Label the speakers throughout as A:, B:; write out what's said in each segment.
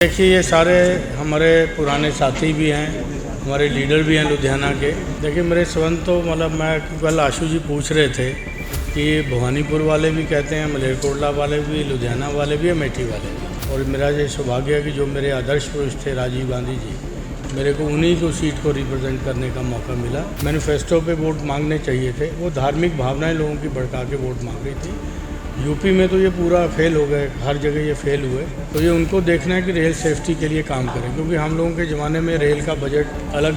A: देखिए ये सारे हमारे पुराने साथी भी हैं, हमारे लीडर भी हैं लुधियाना के। देखिए मेरे संबंध तो मतलब मैं कल आशु जी पूछ रहे थे कि भवानीपुर वाले भी कहते हैं, मलेरकोटला वाले भी, लुधियाना वाले भी, अमेठी वाले भी। और मेरा ये सौभाग्य है कि जो मेरे आदर्श पुरुष थे राजीव गांधी जी, मेरे को उन्हीं को सीट को रिप्रेजेंट करने का मौका मिला। मैनिफेस्टो पे वोट मांगने चाहिए थे, वो धार्मिक भावनाएं लोगों की भड़का के वोट मांग रही थी। यूपी में तो ये पूरा फेल हो गए, हर जगह ये फेल हुए। तो ये उनको देखना है कि रेल सेफ्टी के लिए काम करें, क्योंकि हम लोगों के ज़माने में रेल का बजट अलग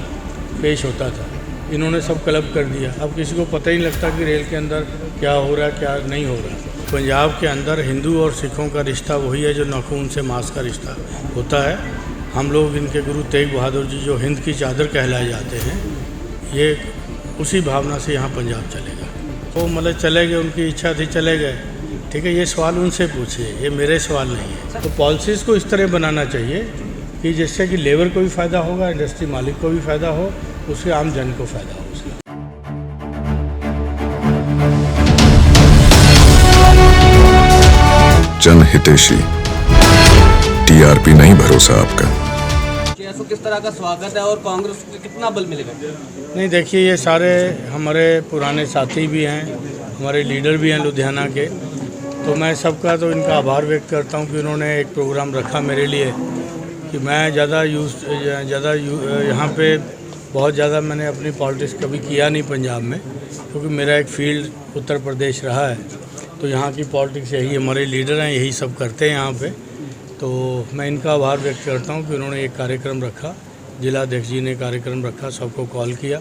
A: पेश होता था। इन्होंने सब क्लब कर दिया। अब किसी को पता ही नहीं लगता कि रेल के अंदर क्या हो रहा है, क्या नहीं हो रहा। पंजाब के अंदर हिंदू और सिखों का रिश्ता वही है जो नाखून से मांस का रिश्ता होता है। हम लोग इनके गुरु तेग बहादुर जी जो हिंद की चादर कहलाए जाते हैं, ये उसी भावना से यहाँ पंजाब चलेगा। वो मतलब चले गए, उनकी इच्छा थी, चले गए, ठीक है। ये सवाल उनसे पूछिए, ये मेरे सवाल नहीं है। तो पॉलिसीज़ को इस तरह बनाना चाहिए कि जिससे कि लेबर को भी फ़ायदा होगा, इंडस्ट्री मालिक को भी फ़ायदा हो, उससे आम जन को फ़ायदा हो उसका।
B: जन हितैषी, टीआरपी नहीं भरोसा आपका।
C: किस तरह का स्वागत है और कांग्रेस को कितना बल मिलेगा?
A: नहीं, देखिए ये सारे हमारे पुराने साथी भी हैं, हमारे लीडर भी हैं लुधियाना के। तो मैं सबका तो इनका आभार व्यक्त करता हूँ कि उन्होंने एक प्रोग्राम रखा मेरे लिए कि मैं यहाँ पे बहुत ज़्यादा मैंने अपनी पॉलिटिक्स कभी किया नहीं पंजाब में, क्योंकि मेरा एक फील्ड उत्तर प्रदेश रहा है। तो यहाँ की पॉलिटिक्स यही, हमारे लीडर हैं, यही सब करते हैं यहाँ पे। तो मैं इनका आभार व्यक्त करता हूँ कि उन्होंने एक कार्यक्रम रखा, जिला अध्यक्ष जी ने कार्यक्रम रखा, सबको कॉल किया।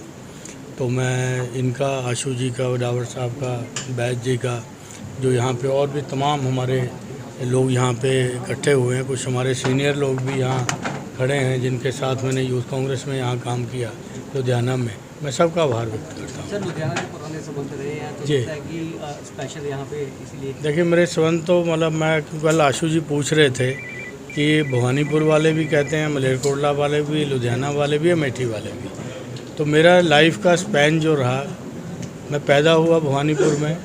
A: तो मैं इनका, आशु जी का, डावर साहब का, बैज जी का, जो यहाँ पे और भी तमाम हमारे लोग यहाँ पे इकट्ठे हुए हैं, कुछ हमारे सीनियर लोग भी यहाँ खड़े हैं जिनके साथ मैंने यूथ कांग्रेस में यहाँ काम किया लुधियाना में, मैं सबका आभार व्यक्त करता हूँ।
C: सर, लुधियाना के पुराने संबंध रहे हैं तो
A: जी
C: कि स्पेशल यहाँ पे इसीलिए।
A: देखिए मेरे संबंध तो मतलब मैं कल आशु जी पूछ रहे थे कि भवानीपुर वाले भी कहते हैं, मलेरकोटला वाले भी, लुधियाना वाले भी, अमेठी वाले भी। तो मेरा लाइफ का स्पैन जो रहा, मैं पैदा हुआ भवानीपुर में,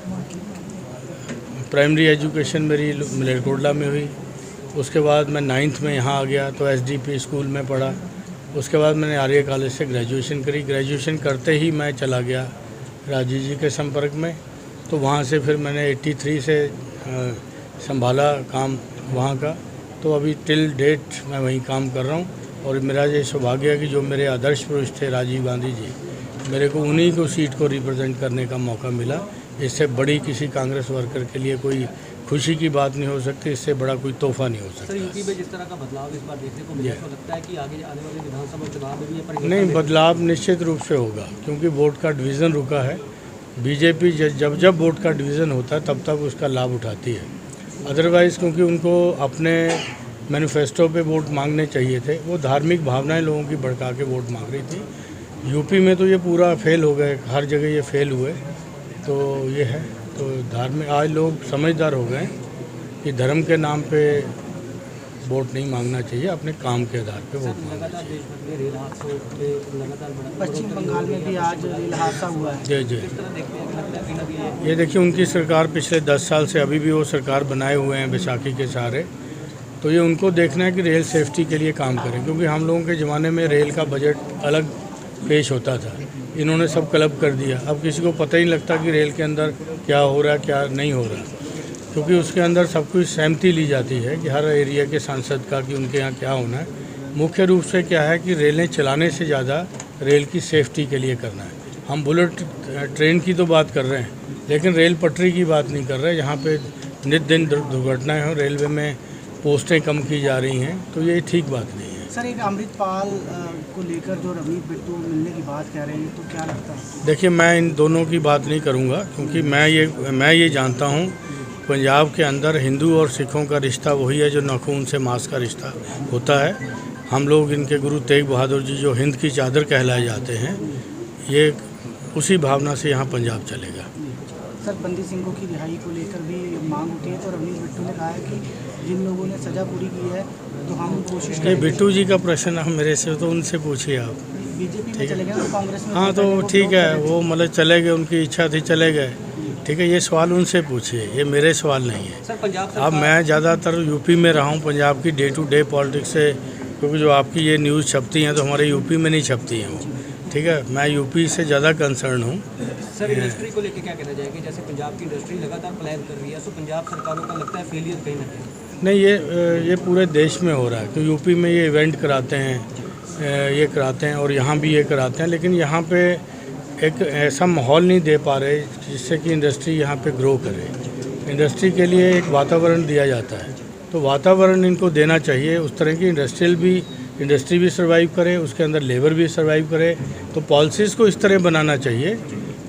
A: प्राइमरी एजुकेशन मेरी मलेरकोटला में हुई। उसके बाद मैं 9th में यहाँ आ गया तो SDP स्कूल में पढ़ा। उसके बाद मैंने आर्य कॉलेज से ग्रेजुएशन करी। ग्रेजुएशन करते ही मैं चला गया राजीव जी के संपर्क में। तो वहाँ से फिर मैंने 83 से संभाला काम वहाँ का। तो अभी टिल डेट मैं वहीं काम कर रहा हूँ। और मेरा ये सौभाग्य है कि जो मेरे आदर्श पुरुष थे राजीव गांधी जी, मेरे को उन्हीं को सीट को रिप्रेजेंट करने का मौका मिला। इससे बड़ी किसी कांग्रेस वर्कर के लिए कोई खुशी की बात नहीं हो सकती, इससे बड़ा कोई तोहफा नहीं हो सकता।
C: सर, यूपी में जिस तरह का बदलाव इस बार देखने को मिला, तो लगता है कि आगे आने वाले विधानसभा चुनाव में भी ये परिवर्तन?
A: नहीं, बदलाव निश्चित रूप से होगा, क्योंकि वोट का डिवीज़न रुका है। बीजेपी जब वोट का डिवीज़न होता है तब तक उसका लाभ उठाती है। अदरवाइज़ क्योंकि उनको अपने मैनिफेस्टो पे वोट मांगने चाहिए थे, वो धार्मिक भावनाएं लोगों की भड़का के वोट मांग रही थी। यूपी में तो ये पूरा फेल हो गए, हर जगह ये फेल हुए। तो ये है, तो धार्मिक आज लोग समझदार हो गए कि धर्म के नाम पे वोट नहीं मांगना चाहिए, अपने काम के आधार पे वोट मांगना चाहिए।
C: पश्चिम बंगाल में भी आज रेल हादसा हुआ है।
A: जी जी, ये देखिए उनकी सरकार पिछले 10 साल से अभी भी वो सरकार बनाए हुए हैं बैसाखी के सहारे। तो ये उनको देखना है कि रेल सेफ्टी के लिए काम करें, क्योंकि हम लोगों के ज़माने में रेल का बजट अलग पेश होता था। इन्होंने सब क्लब कर दिया। अब किसी को पता ही नहीं लगता कि रेल के अंदर क्या हो रहा है, क्या नहीं हो रहा, क्योंकि उसके अंदर सब कुछ सहमति ली जाती है कि हर एरिया के सांसद का कि उनके यहाँ क्या होना है। मुख्य रूप से क्या है कि रेलें चलाने से ज़्यादा रेल की सेफ्टी के लिए करना है। हम बुलेट ट्रेन की तो बात कर रहे हैं, लेकिन रेल पटरी की बात नहीं कर रहे। यहाँ पे नित दिन दुर्घटनाएँ हो, रेलवे में पोस्टें कम की जा रही हैं, तो ये ठीक बात नहीं है।
D: सर, एक अमृतपाल को लेकर जो रवनीत बिट्टू मिलने की बात कह रहे हैं, तो क्या लगता है?
A: देखिए मैं इन दोनों की बात नहीं करूंगा, क्योंकि मैं ये जानता हूं पंजाब के अंदर हिंदू और सिखों का रिश्ता वही है जो नाखून से मांस का रिश्ता होता है। हम लोग इनके गुरु तेग बहादुर जी जो हिंद की चादर कहलाए जाते हैं, ये उसी भावना से यहाँ पंजाब चलेगा।
D: सर, बंदी सिंहों की रिहाई को लेकर भी मांग उठी है, तो रवनीत बिट्टू ने कहा है कि जिन लोगों ने सज़ा पूरी की है तो हम कोशिश करेंगे।
A: बिट्टू जी का प्रश्न हम मेरे से, तो उनसे पूछिए आप।
D: बीजेपी में चले गए तो कांग्रेस में?
A: हाँ तो ठीक है, वो मतलब चले गए, उनकी इच्छा थी, चले गए, ठीक है, ये सवाल उनसे पूछिए, ये मेरे सवाल नहीं है।
C: सर पंजाब
A: अब
C: सरकार
A: मैं ज़्यादातर यूपी में रहा हूँ, पंजाब की डे टू डे पॉलिटिक्स से, क्योंकि जो आपकी ये न्यूज़ छपती हैं तो हमारे यूपी में नहीं छपती हैं वो, ठीक है। मैं यूपी से ज़्यादा कंसर्न हूँ।
C: सर इंडस्ट्री को लेकर क्या कहना चाहेंगे? जैसे पंजाब की इंडस्ट्री लगातार प्लान कर रही है, तो पंजाब सरकारों का लगता है फेलियर कहीं ना कहीं।
A: नहीं, ये पूरे देश में हो रहा है, क्योंकि यूपी में ये इवेंट कराते हैं, ये कराते हैं और यहाँ भी ये कराते हैं, लेकिन यहाँ पे एक ऐसा माहौल नहीं दे पा रहे जिससे कि इंडस्ट्री यहाँ पे ग्रो करे। इंडस्ट्री के लिए एक वातावरण दिया जाता है, तो वातावरण इनको देना चाहिए, उस तरह की इंडस्ट्री भी सर्वाइव करे, उसके अंदर लेबर भी सर्वाइव करे। तो पॉलिसीज़ को इस तरह बनाना चाहिए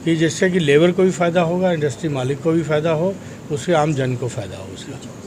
A: कि जिससे कि लेबर को भी फ़ायदा होगा, इंडस्ट्री मालिक को भी फ़ायदा हो, उससे आम जन को फ़ायदा हो उसका।